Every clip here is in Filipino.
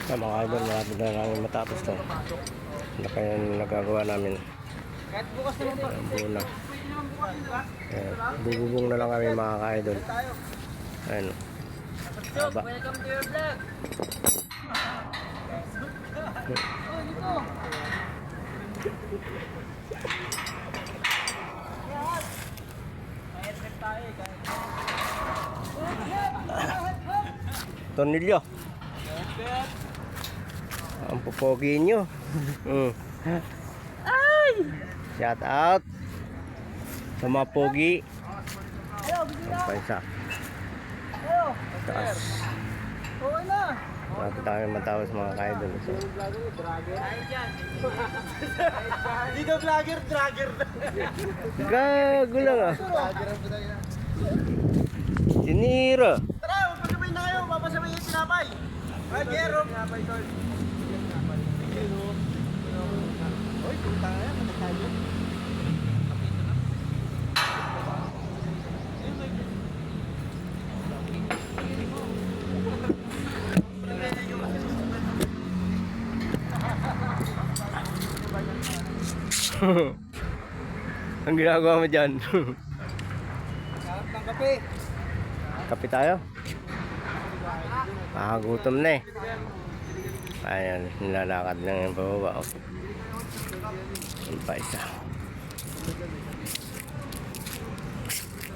Sa mga idol, malapit na namin matapos to. Ano kaya nagagawa namin? Kahit bukas naman pa. Buna. Bububong na lang kami mga ka-idol. Ayun. Haba. Welcome to your vlog. Oh, dito. Tornilyo. Ang pupogi nyo. Ay! Shout out sa mga pogi. Ayo, bigyan na. Pansa. Ayo. Taas. Okay na. Malapit tayo matapos mga ka-idol. So, Dito vlogger, dragger. gago lang ah. Sinira. Tara, magpagabay na kayo. Papasabay yung sinapay. Ragero. Sinapay, tol. Oy, puta nga yan. Managtayo. Ang ginagawa mo dyan? Sarap ng kape. Kape tayo? Gutom na eh. Ayan, nilalakad lang yung pababa. Yung pa isa.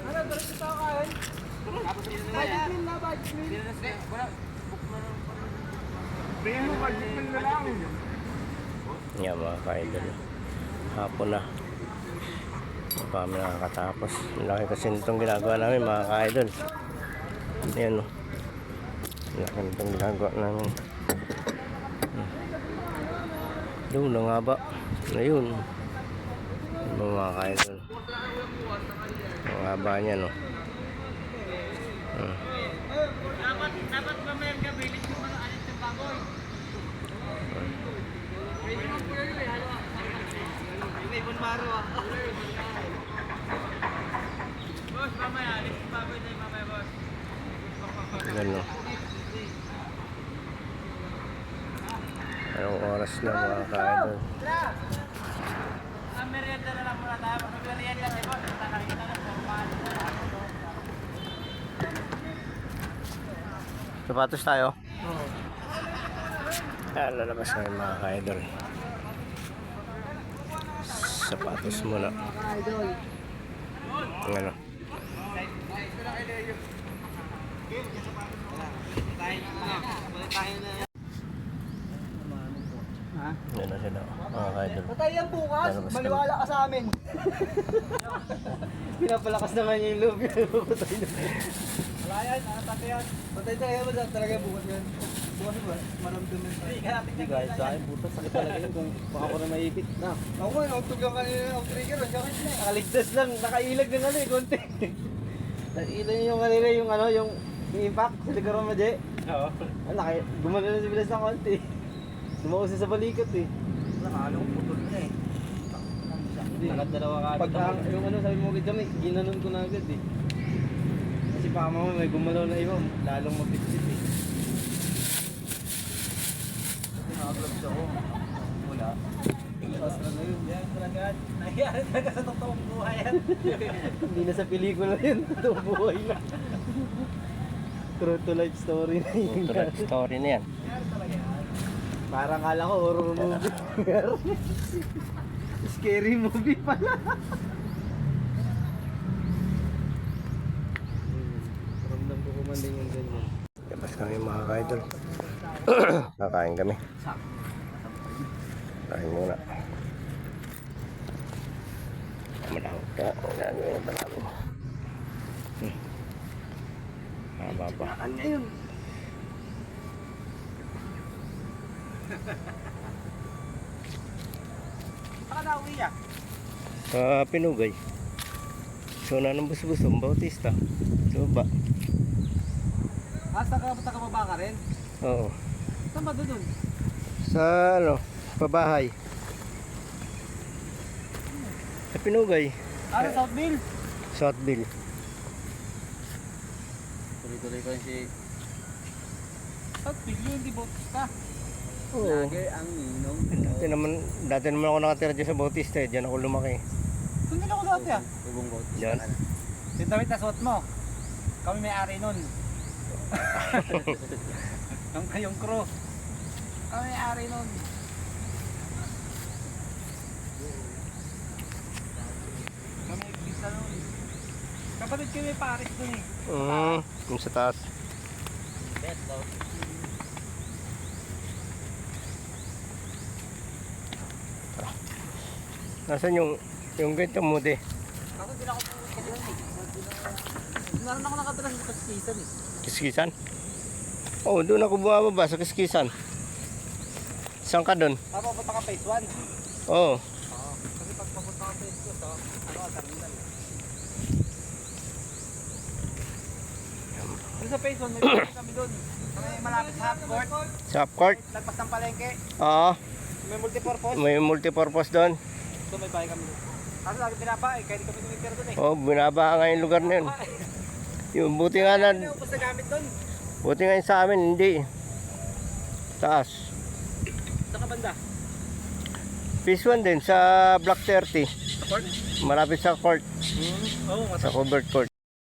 Ano, diretso tayo kain? Budget meal na, budget meal. Bigyan mo, budget meal na lang. Yan mga ka-idol. Hapon na. Pa kami nakakatapos. Laki kasi nitong ginagawa namin mga ka-idol. Ayan o. Laki nitong ginagawa namin. Doon na nga ba? Ayun. Mga ka-idol. Ang haba niya no. Dapat mamayang gabilis yung mga alit ng baboy. May ibon maro ah. Boss, mamaya alit yung baboy na yung mamaya boss. Gano'n. Anong oras na mga ka-idol? Ang merienda na lang muna tayo. Pag merienda tayo boss, nakakita na po. Paano na lang. Sapatos tayo? Oo. Lalabas na yung mga ka-idol. Sapatos muna. Idol. Ang ano? Yan na sila mga ka-idol. Patay yan bukas. Lalabas ka Maniwala ka sa amin. Pinapalakas naman yung loob. Patay na. Wala yan. Patay yan. Patay tayo ba talaga bukas yan? Bukas ba? Maramdaman sa akin. Hindi guys, sa akin butas. Sakit talaga yun kung baka ko na maipit na. Ako nga, nautog lang kanina ng trigger. Sakit na. Nakaligtas lang. Nakailag ng ano eh, konti. Nakailag yung kanina yung ano, yung impact sa ligar mo, Jay. Oo. Gumano na si Bilas ng konti. Dumawas sa balikat eh. Nakalong putol na eh. Nakadalawa ka. Pag yung ano sabi mo agad kami, ginanon ko na agad eh. Kasi pa mo may gumalaw na iba, lalong mapitsit eh. Nakagloves ako. Wala. Iwas na yun. Yan talaga. Nangyari talaga sa totoong buhay yan. Hindi na sa pelikula yun. Totoong buhay na. True to life story na yun. True to life story na yan. Nangyari talaga yan. Parang kala ko horror movie. Scary movie pala. Ramdam ko kumanding yung ganyan. Labas kami mga ka-idol. Kakain kami. Kain muna. Malawag ka. Gagawin pa namin. Haba pa. Ano yun? Saka nauwi ah. Sa Pinugay. So na ng bus-busong Bautista. So ba? Hasta ka baba ka rin? Oo. Saan ba doon? Sa ano, pabahay. Sa Pinugay. Ano, Southville? Southville. Tuloy-tuloy ko si At bigyan di Bautista. Oo. Lagi ang ninong. Dati naman ako nakatira dyan sa Bautista eh. Diyan ako lumaki. Doon din ako dati ah. Ibong Bautista Yan. ka na. Yung damit na suot mo. Kami may-ari nun. Ang kayong crew. Kami may-ari nun. Kami nagbisa nun. Kapatid ko may pares dun eh. Yung sa taas. Bet, daw. Nasaan yung ganito mo de? Ako din ako pumunta dun eh. Naroon ako nakatira sa season eh. Kiskisan? Oo, doon ako bumababa sa Kiskisan. Saan ka doon? Papunta ka phase 1. Oo. Kasi pag papunta ka phase 2, terminal. Doon sa phase 1, may pwede kami doon. May malapit sa half court. Sa half court? Lagpas ng palengke. Oo. May multipurpose. May multipurpose doon. So may bahay kami doon. Kasi lagi pinapa eh, kaya di kami tumitira doon eh. Oo, binaba nga yung lugar na yun. Yung buti nga na, Ano upos na gamit doon? buti nga yung sa amin, hindi. Taas. Saan ka banda? Phase 1 din, sa Block 30. Court? Malapit sa court, Oo, sa covered court.